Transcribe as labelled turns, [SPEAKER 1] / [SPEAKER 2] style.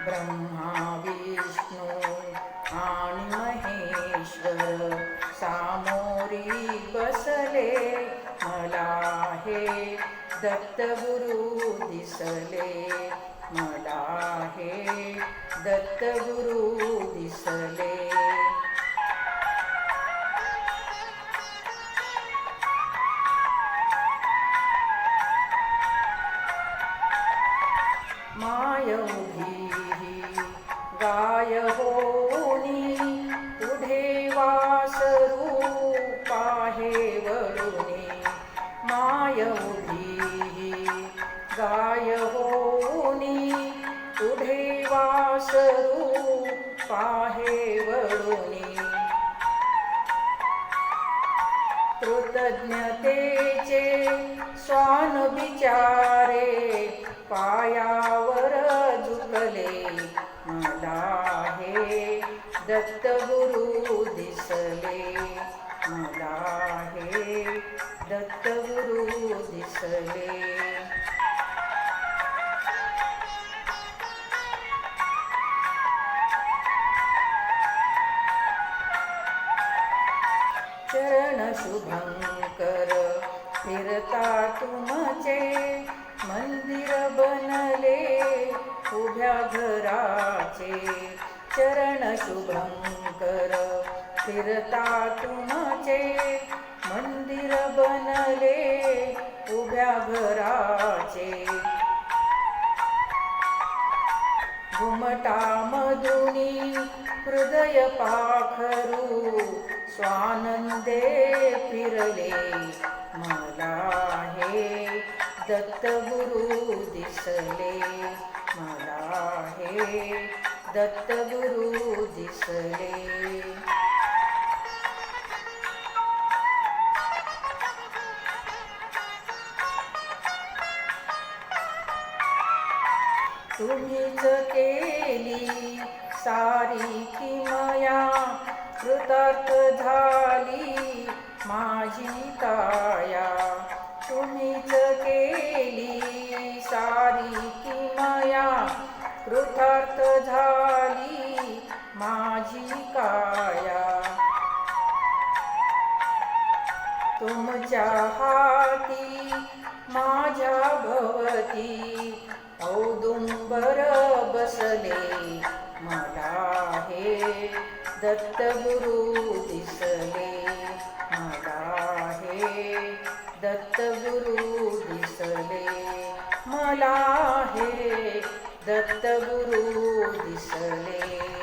[SPEAKER 1] ब्रह्मा विष्णू आणि महेश्वर सामोरी बसले, मला हे दत्तगुरु दिसले, मला हे दत्तगुरु दिसले. माय उभी गाय होनी, पुढे वासरू पाहे वळुनी. माय उभी गाय होनी, पुढे वासरू पाहे वळुनी. कृतज्ञतेचे स्वान बिचारे, पायावर झुकले, मला हे दत्तगुरु दिसले, मला हे दत्तगुरु दिसले. चरण शुभंकर फिरता तुमचे, मंदिर बनले उभ्या घराचे. चरण शुभंकर फिरता तुमचे, मंदिर बनले उभ्या घराचे. घुमटा मधुनी हृदय पाखरू, स्वानंदे फिरले, मला हे दत्तगुरु दिसले, मला हे दत्तगुरु दिसले. तुम्हीच केली सारी किमया, कृतार्थ झाली माझी काया. तुम्हीच केली सारी किमया, कृतार्थ झाली माझी काया. तुमच्या हाती माझ्या भवती, औदुंबर बसले, मला हे दत्तगुरु दिसले, मला हे दत्तगुरु दिसले, मला हे दत्तगुरु दिसले.